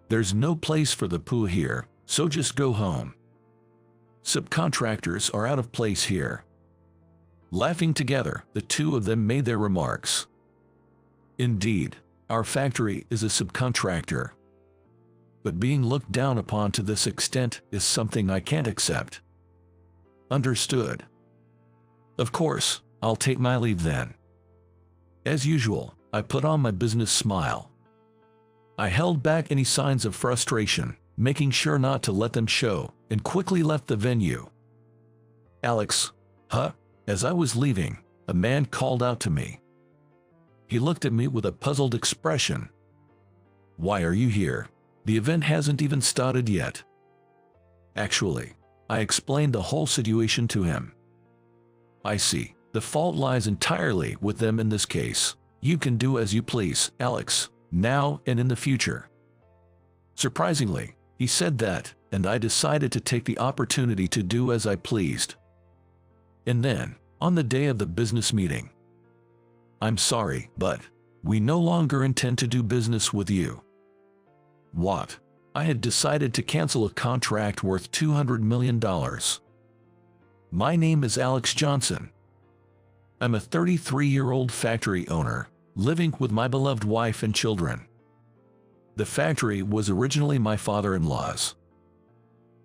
There's no place for the poo here, so just go home. Subcontractors are out of place here." Laughing together, the two of them made their remarks. "Indeed, our factory is a subcontractor. But being looked down upon to this extent is something I can't accept." "Understood. Of course, I'll take my leave then." As usual, I put on my business smile. I held back any signs of frustration, making sure not to let them show, and quickly left the venue. "Alex." "Huh?" As I was leaving, a man called out to me. He looked at me with a puzzled expression. "Why are you here? The event hasn't even started yet." "Actually," I explained the whole situation to him. "I see. The fault lies entirely with them in this case. You can do as you please, Alex, now and in the future." Surprisingly, he said that, and I decided to take the opportunity to do as I pleased. And then, on the day of the business meeting, "I'm sorry, but we no longer intend to do business with you." What? I had decided to cancel a contract worth $200 million. My name is Alex Johnson. I'm a 33-year-old factory owner, living with my beloved wife and children. The factory was originally my father-in-law's.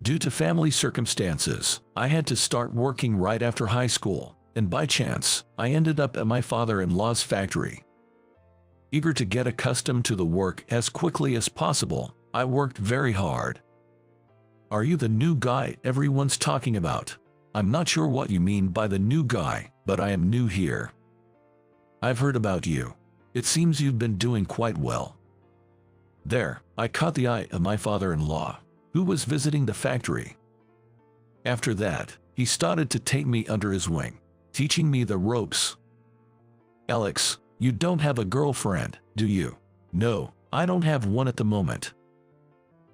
Due to family circumstances, I had to start working right after high school, and by chance, I ended up at my father-in-law's factory. Eager to get accustomed to the work as quickly as possible, I worked very hard. "Are you the new guy everyone's talking about?" "I'm not sure what you mean by the new guy, but I am new here." "I've heard about you. It seems you've been doing quite well." There, I caught the eye of my father-in-law, who was visiting the factory. After that, he started to take me under his wing, teaching me the ropes. "Alex, you don't have a girlfriend, do you?" "No, I don't have one at the moment."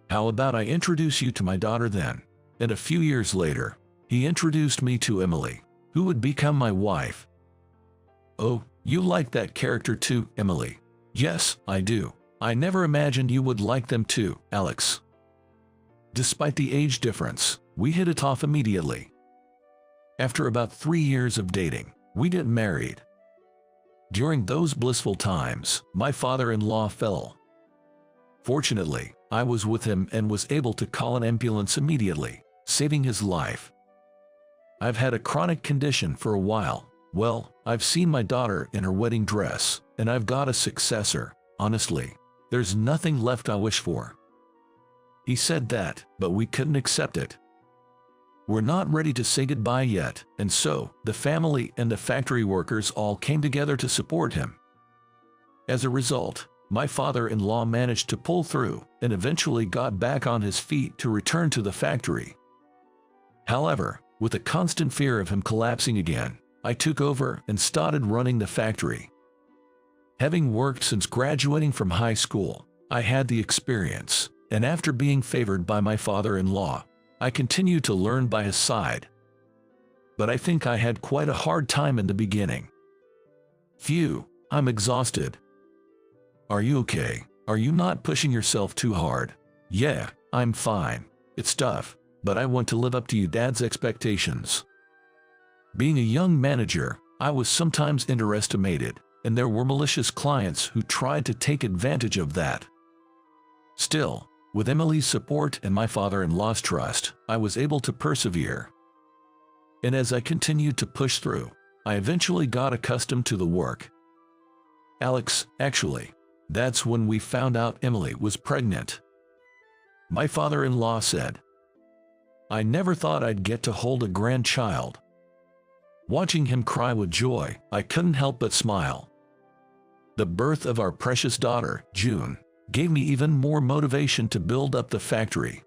"How about I introduce you to my daughter then?" And a few years later, he introduced me to Emily, who would become my wife. "Oh, you like that character too, Emily?" "Yes, I do. I never imagined you would like them too, Alex." Despite the age difference, we hit it off immediately. After about 3 years of dating, we got married. During those blissful times, my father-in-law fell. Fortunately, I was with him and was able to call an ambulance immediately, saving his life. I've had a chronic condition for a while. Well, I've seen my daughter in her wedding dress, and I've got a successor. Honestly, there's nothing left I wish for. He said that, but we couldn't accept it. We're not ready to say goodbye yet, and so, the family and the factory workers all came together to support him. As a result, my father-in-law managed to pull through and eventually got back on his feet to return to the factory. However, with a constant fear of him collapsing again, I took over and started running the factory. Having worked since graduating from high school, I had the experience, and after being favored by my father-in-law, I continued to learn by his side. But I think I had quite a hard time in the beginning. Phew, I'm exhausted. Are you okay? Are you not pushing yourself too hard? Yeah, I'm fine. It's tough, but I want to live up to your dad's expectations. Being a young manager, I was sometimes underestimated, and there were malicious clients who tried to take advantage of that. Still, with Emily's support and my father-in-law's trust, I was able to persevere. And as I continued to push through, I eventually got accustomed to the work. Alex, actually, that's when we found out Emily was pregnant. My father-in-law said, "I never thought I'd get to hold a grandchild." Watching him cry with joy, I couldn't help but smile. The birth of our precious daughter, June, gave me even more motivation to build up the factory.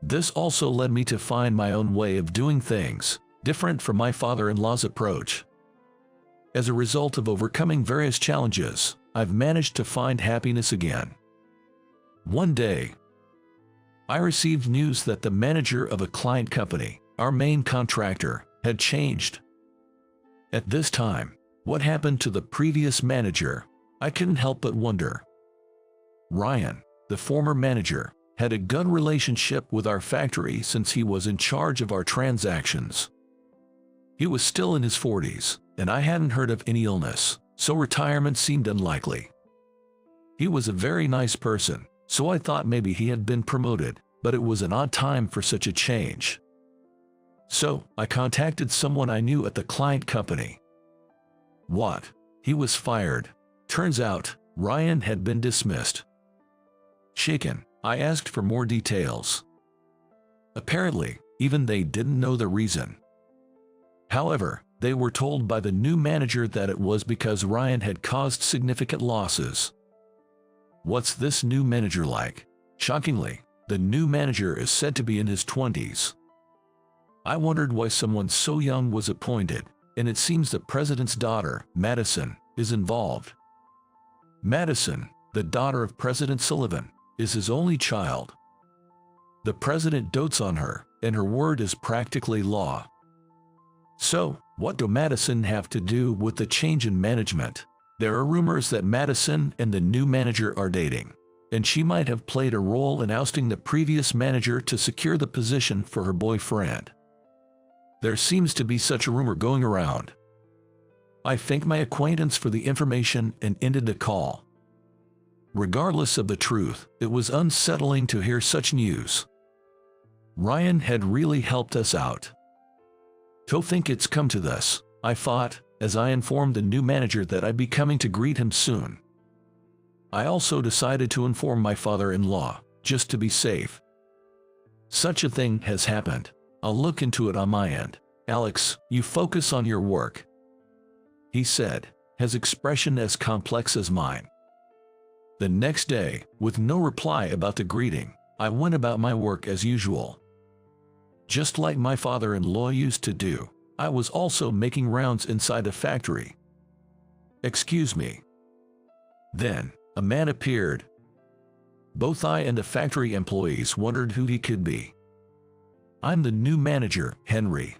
This also led me to find my own way of doing things, different from my father-in-law's approach. As a result of overcoming various challenges, I've managed to find happiness again. One day, I received news that the manager of a client company, our main contractor, had changed. At this time, what happened to the previous manager? I couldn't help but wonder. Ryan, the former manager, had a good relationship with our factory since he was in charge of our transactions. He was still in his 40s, and I hadn't heard of any illness, so retirement seemed unlikely. He was a very nice person, so I thought maybe he had been promoted, but it was an odd time for such a change. So, I contacted someone I knew at the client company. What? He was fired. Turns out, Ryan had been dismissed. Shaken, I asked for more details. Apparently, even they didn't know the reason. However, they were told by the new manager that it was because Ryan had caused significant losses. What's this new manager like? Shockingly, the new manager is said to be in his 20s. I wondered why someone so young was appointed, and it seems the president's daughter, Madison, is involved. Madison, the daughter of President Sullivan, is his only child. The president dotes on her, and her word is practically law. So, what do Madison have to do with the change in management? There are rumors that Madison and the new manager are dating, and she might have played a role in ousting the previous manager to secure the position for her boyfriend. There seems to be such a rumor going around. I thanked my acquaintance for the information and ended the call. Regardless of the truth, it was unsettling to hear such news. Ryan had really helped us out. To think it's come to this, I thought, as I informed the new manager that I'd be coming to greet him soon. I also decided to inform my father-in-law, just to be safe. Such a thing has happened. I'll look into it on my end. Alex, you focus on your work, he said, his expression as complex as mine. The next day, with no reply about the greeting, I went about my work as usual. Just like my father-in-law used to do, I was also making rounds inside the factory. Excuse me. Then, a man appeared. Both I and the factory employees wondered who he could be. I'm the new manager, Henry.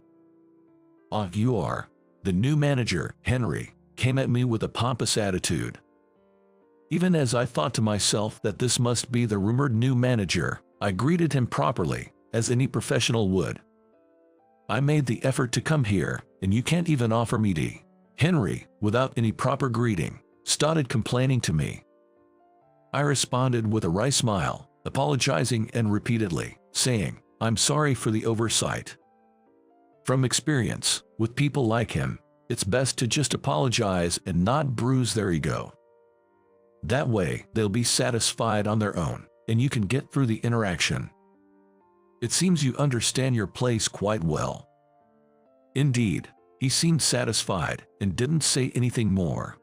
Ah, you are. The new manager, Henry, came at me with a pompous attitude. Even as I thought to myself that this must be the rumored new manager, I greeted him properly, as any professional would. I made the effort to come here, and you can't even offer me tea. Henry, without any proper greeting, started complaining to me. I responded with a wry smile, apologizing and repeatedly, saying, I'm sorry for the oversight. From experience, with people like him, it's best to just apologize and not bruise their ego. That way, they'll be satisfied on their own, and you can get through the interaction. It seems you understand your place quite well. Indeed, he seemed satisfied and didn't say anything more.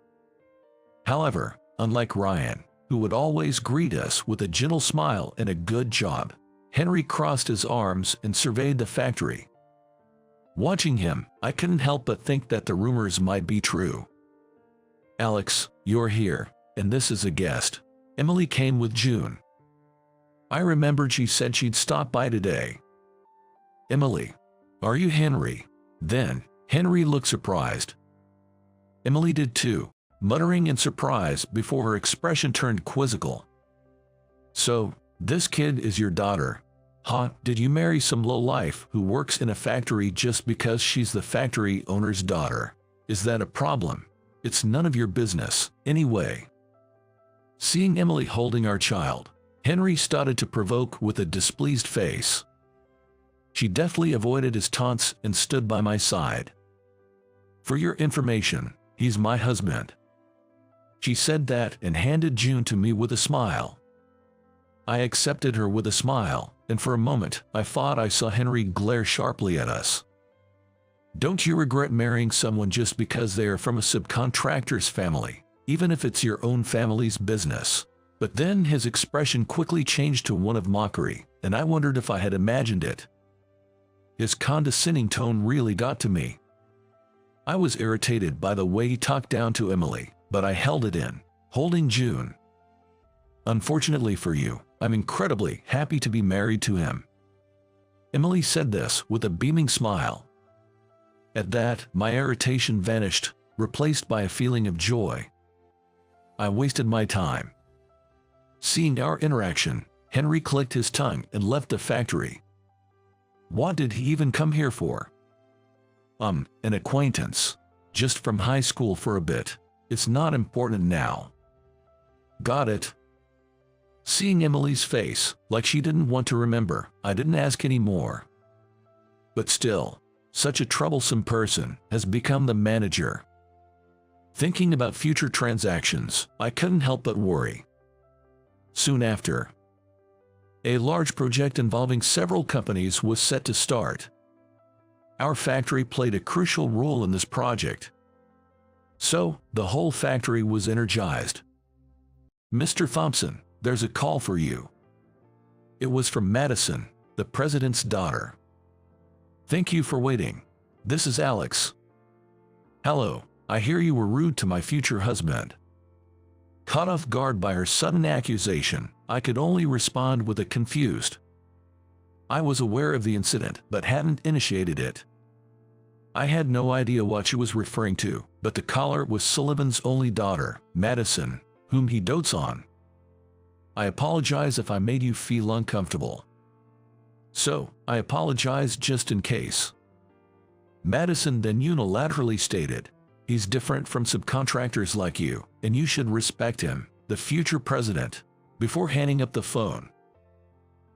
However, unlike Ryan, who would always greet us with a gentle smile and a good job, Henry crossed his arms and surveyed the factory. Watching him, I couldn't help but think that the rumors might be true. Alex, you're here, and this is a guest. Emily came with June. I remembered she said she'd stop by today. Emily, are you Henry? Then, Henry looked surprised. Emily did too, muttering in surprise before her expression turned quizzical. So, this kid is your daughter? Huh, did you marry some lowlife who works in a factory just because she's the factory owner's daughter? Is that a problem? It's none of your business, anyway. Seeing Emily holding our child, Henry started to provoke with a displeased face. She deftly avoided his taunts and stood by my side. For your information, he's my husband. She said that and handed June to me with a smile. I accepted her with a smile, and for a moment I thought I saw Henry glare sharply at us. Don't you regret marrying someone just because they are from a subcontractor's family, even if it's your own family's business? But then his expression quickly changed to one of mockery, and I wondered if I had imagined it. His condescending tone really got to me. I was irritated by the way he talked down to Emily, but I held it in, holding June. Unfortunately for you, I'm incredibly happy to be married to him. Emily said this with a beaming smile. At that, my irritation vanished, replaced by a feeling of joy. I wasted my time. Seeing our interaction, Henry clicked his tongue and left the factory. What did he even come here for? An acquaintance. Just from high school for a bit. It's not important now. Got it. Seeing Emily's face, like she didn't want to remember, I didn't ask any more. But still, such a troublesome person has become the manager. Thinking about future transactions, I couldn't help but worry. Soon after, a large project involving several companies was set to start. Our factory played a crucial role in this project. So, the whole factory was energized. Mr. Thompson, there's a call for you. It was from Madison, the president's daughter. Thank you for waiting. This is Alex. Hello, I hear you were rude to my future husband. Caught off guard by her sudden accusation, I could only respond with a confused. I was aware of the incident but hadn't initiated it. I had no idea what she was referring to, but the caller was Sullivan's only daughter, Madison, whom he dotes on. I apologize if I made you feel uncomfortable. So, I apologize just in case. Madison then unilaterally stated, he's different from subcontractors like you, and you should respect him, the future president, before hanging up the phone.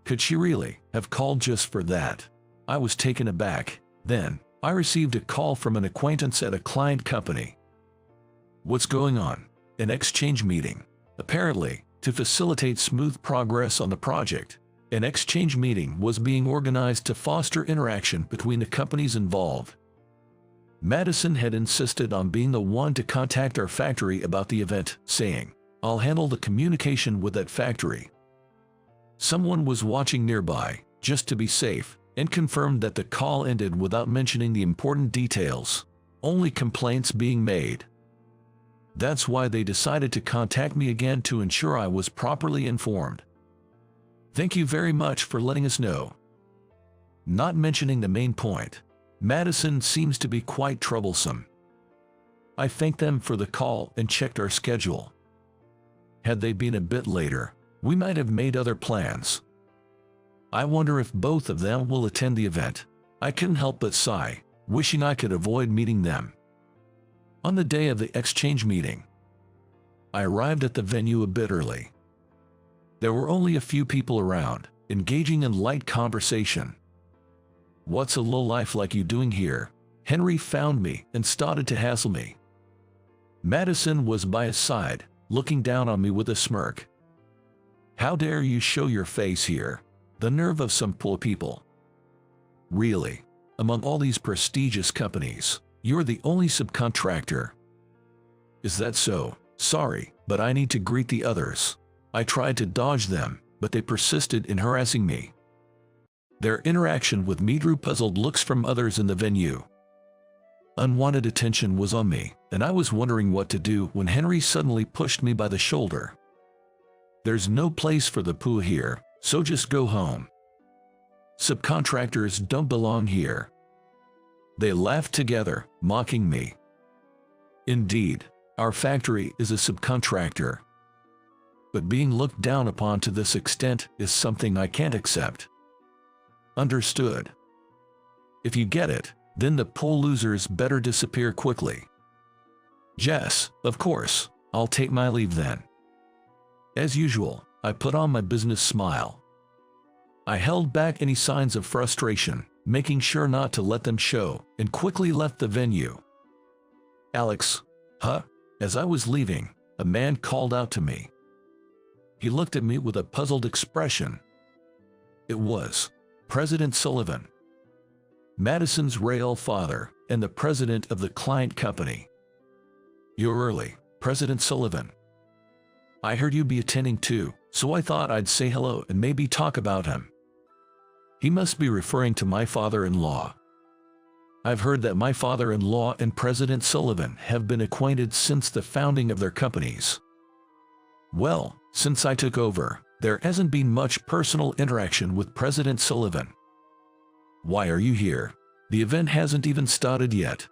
Could she really have called just for that? I was taken aback. Then, I received a call from an acquaintance at a client company. What's going on? An exchange meeting. Apparently, to facilitate smooth progress on the project, an exchange meeting was being organized to foster interaction between the companies involved. Madison had insisted on being the one to contact our factory about the event, saying, I'll handle the communication with that factory. Someone was watching nearby, just to be safe, and confirmed that the call ended without mentioning the important details, only complaints being made. That's why they decided to contact me again to ensure I was properly informed. Thank you very much for letting us know. Not mentioning the main point, Madison seems to be quite troublesome. I thanked them for the call and checked our schedule. Had they been a bit later, we might have made other plans. I wonder if both of them will attend the event. I couldn't help but sigh, wishing I could avoid meeting them. On the day of the exchange meeting, I arrived at the venue a bit early. There were only a few people around, engaging in light conversation. What's a lowlife like you doing here? Henry found me and started to hassle me. Madison was by his side, looking down on me with a smirk. How dare you show your face here? The nerve of some poor people. Really, among all these prestigious companies, you're the only subcontractor. Is that so? Sorry, but I need to greet the others. I tried to dodge them, but they persisted in harassing me. Their interaction with me drew puzzled looks from others in the venue. Unwanted attention was on me, and I was wondering what to do when Henry suddenly pushed me by the shoulder. There's no place for the poo here, so just go home. Subcontractors don't belong here. They laughed together, mocking me. Indeed, our factory is a subcontractor. But being looked down upon to this extent is something I can't accept. Understood. If you get it, then the poor losers better disappear quickly. Yes, of course, I'll take my leave then. As usual, I put on my business smile. I held back any signs of frustration, making sure not to let them show, and quickly left the venue. Alex, huh? As I was leaving, a man called out to me. He looked at me with a puzzled expression. It was President Sullivan, Madison's real father, and the president of the client company. You're early, President Sullivan. I heard you'd be attending too, so I thought I'd say hello and maybe talk about him. He must be referring to my father-in-law. I've heard that my father-in-law and President Sullivan have been acquainted since the founding of their companies. Well, since I took over, there hasn't been much personal interaction with President Sullivan. Why are you here? The event hasn't even started yet.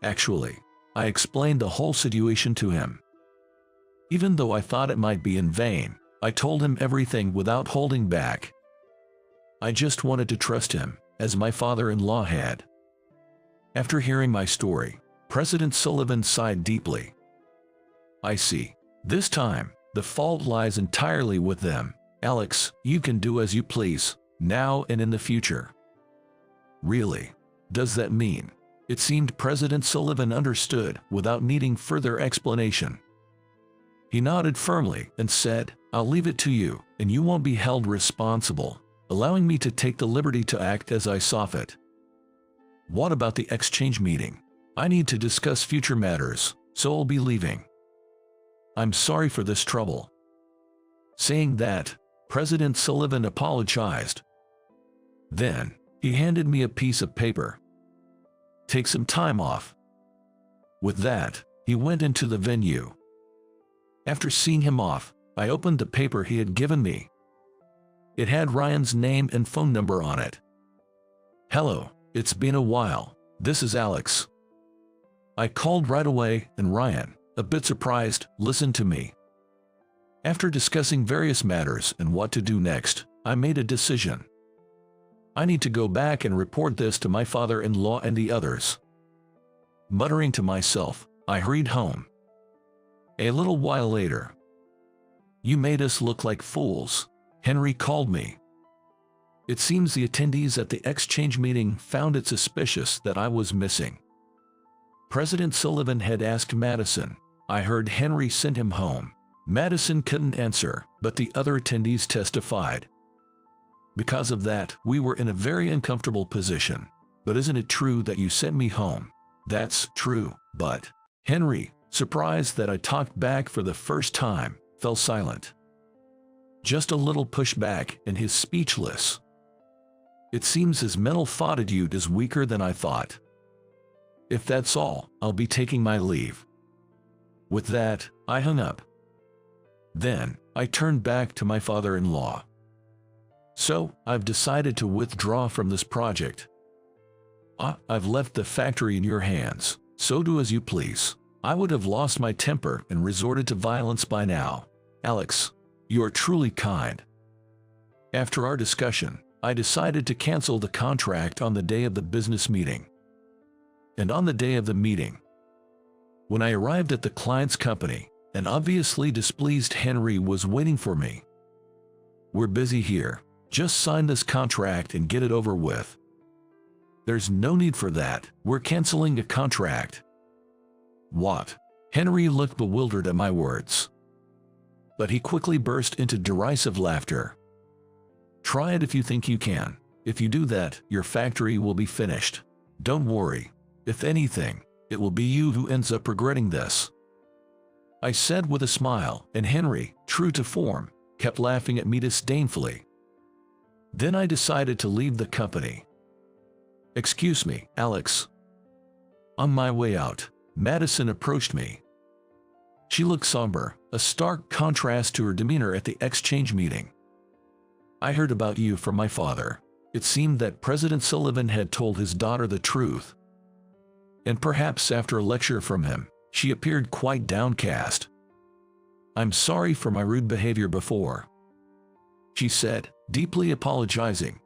Actually, I explained the whole situation to him. Even though I thought it might be in vain, I told him everything without holding back. I just wanted to trust him, as my father-in-law had. After hearing my story, President Sullivan sighed deeply. I see. This time, the fault lies entirely with them. Alex, you can do as you please, now and in the future. Really? Does that mean? It seemed President Sullivan understood without needing further explanation. He nodded firmly and said, I'll leave it to you, and you won't be held responsible, allowing me to take the liberty to act as I saw fit. What about the exchange meeting? I need to discuss future matters, so I'll be leaving. I'm sorry for this trouble. Saying that, President Sullivan apologized. Then, he handed me a piece of paper. Take some time off. With that, he went into the venue. After seeing him off, I opened the paper he had given me. It had Ryan's name and phone number on it. Hello, it's been a while. This is Alex. I called right away, and Ryan, a bit surprised, listened to me. After discussing various matters and what to do next, I made a decision. I need to go back and report this to my father-in-law and the others. Muttering to myself, I hurried home. A little while later. You made us look like fools, Henry called me. It seems the attendees at the exchange meeting found it suspicious that I was missing. President Sullivan had asked Madison. I heard Henry sent him home. Madison couldn't answer, but the other attendees testified. Because of that, we were in a very uncomfortable position. But isn't it true that you sent me home? That's true, but Henry, surprised that I talked back for the first time, fell silent. Just a little pushback and he's speechless. It seems his mental fortitude is weaker than I thought. If that's all, I'll be taking my leave. With that, I hung up. Then, I turned back to my father-in-law. So, I've decided to withdraw from this project. I've left the factory in your hands, so do as you please. I would have lost my temper and resorted to violence by now. Alex, you are truly kind. After our discussion, I decided to cancel the contract on the day of the business meeting. And on the day of the meeting, when I arrived at the client's company, an obviously displeased Henry was waiting for me. We're busy here. Just sign this contract and get it over with. There's no need for that. We're canceling a contract. What? Henry looked bewildered at my words. But he quickly burst into derisive laughter. Try it if you think you can. If you do that, your factory will be finished. Don't worry. If anything, it will be you who ends up regretting this. I said with a smile, and Henry, true to form, kept laughing at me disdainfully. Then I decided to leave the company. Excuse me, Alex. On my way out, Madison approached me. She looked somber, a stark contrast to her demeanor at the exchange meeting. I heard about you from my father. It seemed that President Sullivan had told his daughter the truth. And perhaps after a lecture from him, she appeared quite downcast. I'm sorry for my rude behavior before, she said, deeply apologizing.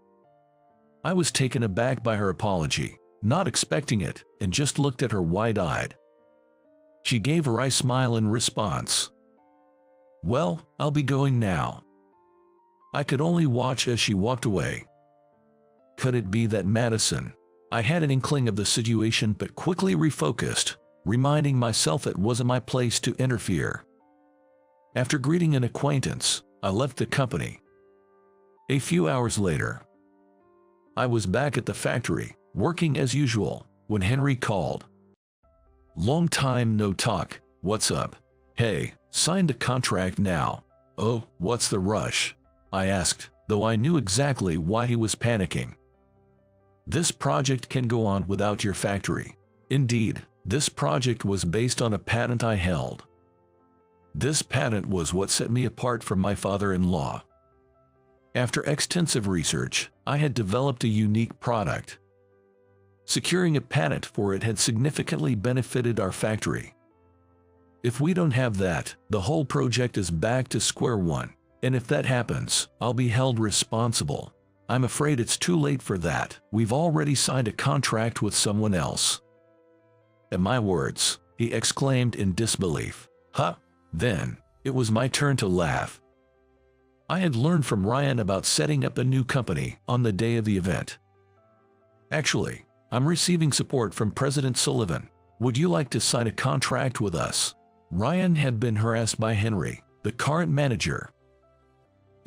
I was taken aback by her apology, not expecting it, and just looked at her wide-eyed. She gave a wry smile in response. Well, I'll be going now. I could only watch as she walked away. Could it be that Madison? I had an inkling of the situation but quickly refocused, reminding myself it wasn't my place to interfere. After greeting an acquaintance, I left the company. A few hours later, I was back at the factory, working as usual, when Henry called. Long time no talk, what's up? Hey, signed a contract now. Oh, what's the rush? I asked, though I knew exactly why he was panicking. This project can go on without your factory. Indeed, this project was based on a patent I held. This patent was what set me apart from my father-in-law. After extensive research, I had developed a unique product. Securing a patent for it had significantly benefited our factory. If we don't have that, the whole project is back to square one, And if that happens, I'll be held responsible. I'm afraid it's too late for that. We've already signed a contract with someone else." At my words, he exclaimed in disbelief. "Huh?" Then, it was my turn to laugh. I had learned from Ryan about setting up a new company on the day of the event. "Actually, I'm receiving support from President Sullivan. Would you like to sign a contract with us?" Ryan had been harassed by Henry, the current manager.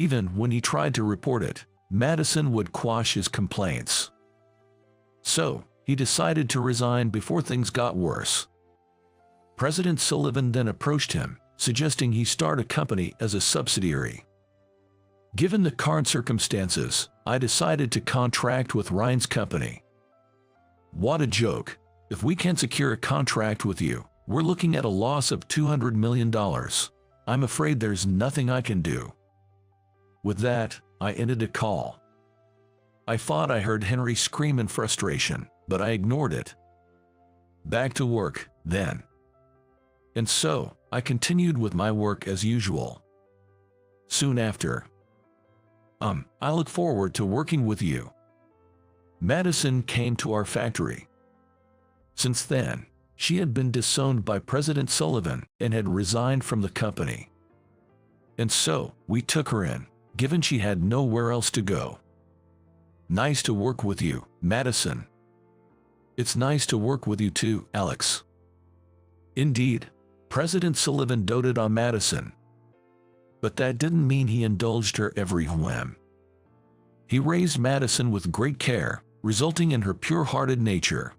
Even when he tried to report it, Madison would quash his complaints. So, he decided to resign before things got worse. President Sullivan then approached him, suggesting he start a company as a subsidiary. Given the current circumstances, I decided to contract with Ryan's company. What a joke! If we can't secure a contract with you, we're looking at a loss of $200 million. I'm afraid there's nothing I can do. With that, I ended the call. I thought I heard Henry scream in frustration, but I ignored it. Back to work, then. And so, I continued with my work as usual. Soon after, I look forward to working with you. Madison came to our factory. Since then, she had been disowned by President Sullivan and had resigned from the company. And so, we took her in, given she had nowhere else to go. Nice to work with you, Madison. It's nice to work with you too, Alex. Indeed, President Sullivan doted on Madison. But that didn't mean he indulged her every whim. He raised Madison with great care, resulting in her pure-hearted nature.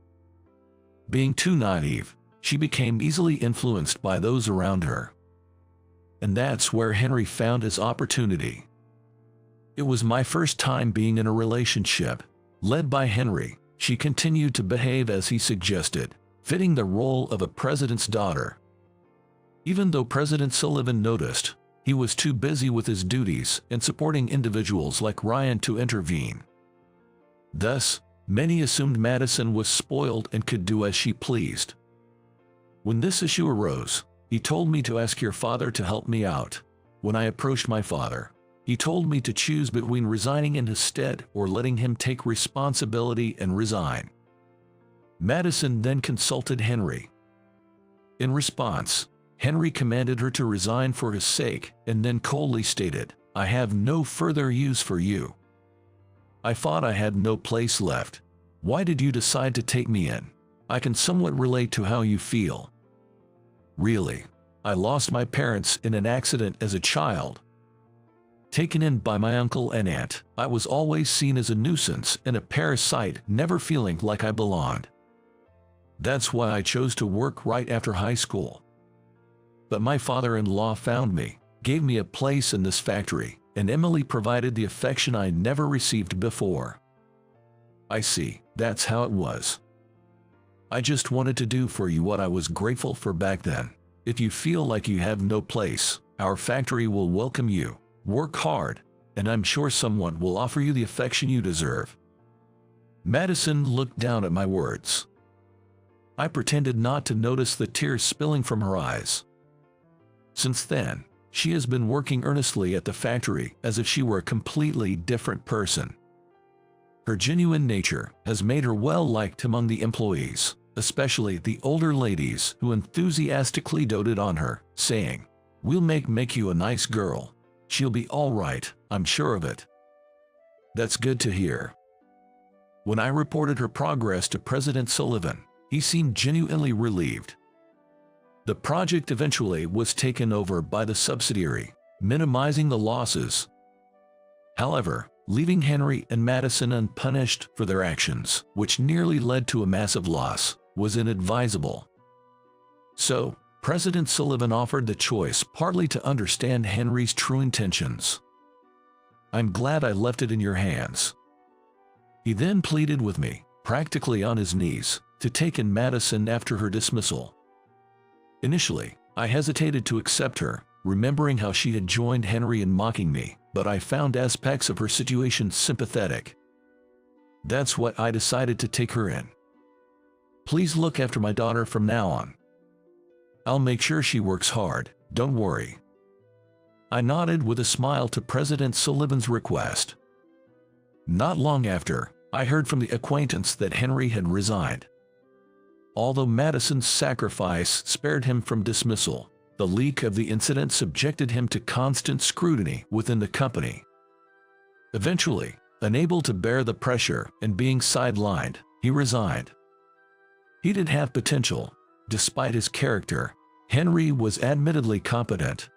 Being too naive, she became easily influenced by those around her. And that's where Henry found his opportunity. It was my first time being in a relationship. Led by Henry, she continued to behave as he suggested, fitting the role of a president's daughter. Even though President Sullivan noticed, he was too busy with his duties and supporting individuals like Ryan to intervene. Thus, many assumed Madison was spoiled and could do as she pleased. When this issue arose, he told me to ask your father to help me out. When I approached my father, he told me to choose between resigning in his stead or letting him take responsibility and resign. Madison then consulted Henry. In response, Henry commanded her to resign for his sake and then coldly stated, "I have no further use for you." I thought I had no place left. Why did you decide to take me in? I can somewhat relate to how you feel. Really, I lost my parents in an accident as a child. Taken in by my uncle and aunt, I was always seen as a nuisance and a parasite, never feeling like I belonged. That's why I chose to work right after high school. But my father-in-law found me, gave me a place in this factory, and Emily provided the affection I never received before. I see, that's how it was. I just wanted to do for you what I was grateful for back then. If you feel like you have no place, our factory will welcome you. Work hard, and I'm sure someone will offer you the affection you deserve. Madison looked down at my words. I pretended not to notice the tears spilling from her eyes. Since then, she has been working earnestly at the factory as if she were a completely different person. Her genuine nature has made her well-liked among the employees, especially the older ladies who enthusiastically doted on her, saying, "We'll make you a nice girl. She'll be all right, I'm sure of it." That's good to hear. When I reported her progress to President Sullivan, he seemed genuinely relieved. The project eventually was taken over by the subsidiary, minimizing the losses. However, leaving Henry and Madison unpunished for their actions, which nearly led to a massive loss, was inadvisable. So, President Sullivan offered the choice partly to understand Henry's true intentions. "I'm glad I left it in your hands." He then pleaded with me, practically on his knees, to take in Madison after her dismissal. Initially, I hesitated to accept her, remembering how she had joined Henry in mocking me, but I found aspects of her situation sympathetic. That's why I decided to take her in. "Please look after my daughter from now on. I'll make sure she works hard, don't worry." I nodded with a smile to President Sullivan's request. Not long after, I heard from the acquaintance that Henry had resigned. Although Madison's sacrifice spared him from dismissal, the leak of the incident subjected him to constant scrutiny within the company. Eventually, unable to bear the pressure and being sidelined, he resigned. He did have potential. Despite his character, Henry was admittedly competent.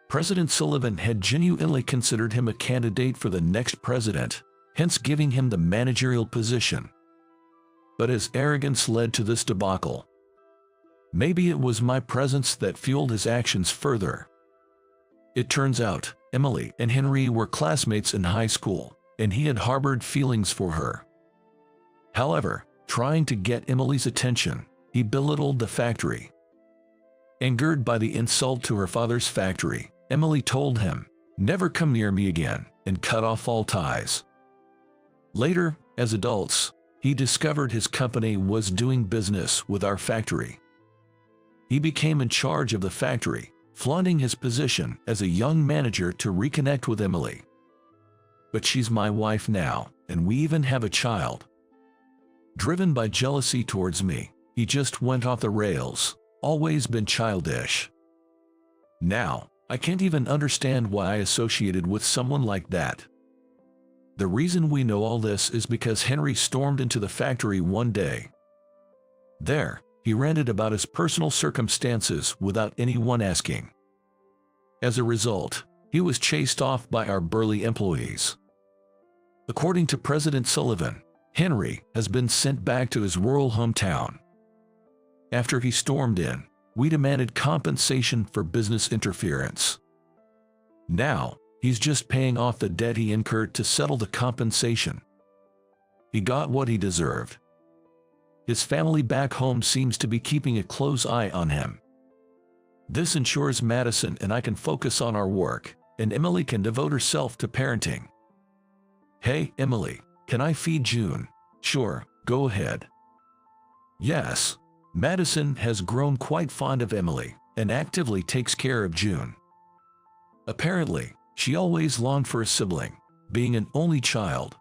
President Sullivan had genuinely considered him a candidate for the next president, hence giving him the managerial position. But his arrogance led to this debacle. Maybe it was my presence that fueled his actions further. It turns out, Emily and Henry were classmates in high school, and he had harbored feelings for her. However, trying to get Emily's attention, he belittled the factory. Angered by the insult to her father's factory, Emily told him, "Never come near me again," and cut off all ties. Later, as adults, he discovered his company was doing business with our factory. He became in charge of the factory, flaunting his position as a young manager to reconnect with Emily. But she's my wife now, and we even have a child. Driven by jealousy towards me, he just went off the rails, always been childish. Now, I can't even understand why I associated with someone like that. The reason we know all this is because Henry stormed into the factory one day. There, he ranted about his personal circumstances without anyone asking. As a result, he was chased off by our burly employees. According to President Sullivan, Henry has been sent back to his rural hometown. After he stormed in, we demanded compensation for business interference. Now, he's just paying off the debt he incurred to settle the compensation. He got what he deserved. His family back home seems to be keeping a close eye on him. This ensures Madison and I can focus on our work, and Emily can devote herself to parenting. "Hey, Emily, can I feed June?" "Sure, go ahead." Yes, Madison has grown quite fond of Emily and actively takes care of June. Apparently, she always longed for a sibling, being an only child.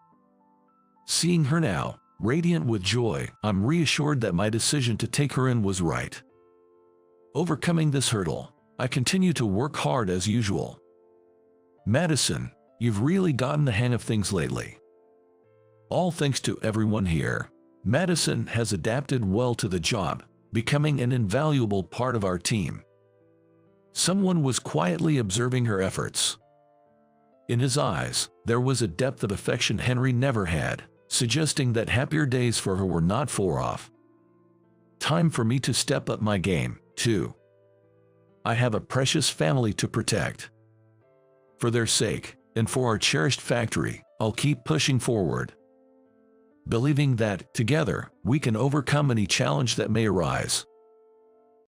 Seeing her now, radiant with joy, I'm reassured that my decision to take her in was right. Overcoming this hurdle, I continue to work hard as usual. "Madison, you've really gotten the hang of things lately." All thanks to everyone here, Madison has adapted well to the job, becoming an invaluable part of our team. Someone was quietly observing her efforts. In his eyes, there was a depth of affection Henry never had, suggesting that happier days for her were not far off. Time for me to step up my game, too. I have a precious family to protect. For their sake, and for our cherished factory, I'll keep pushing forward, believing that, together, we can overcome any challenge that may arise.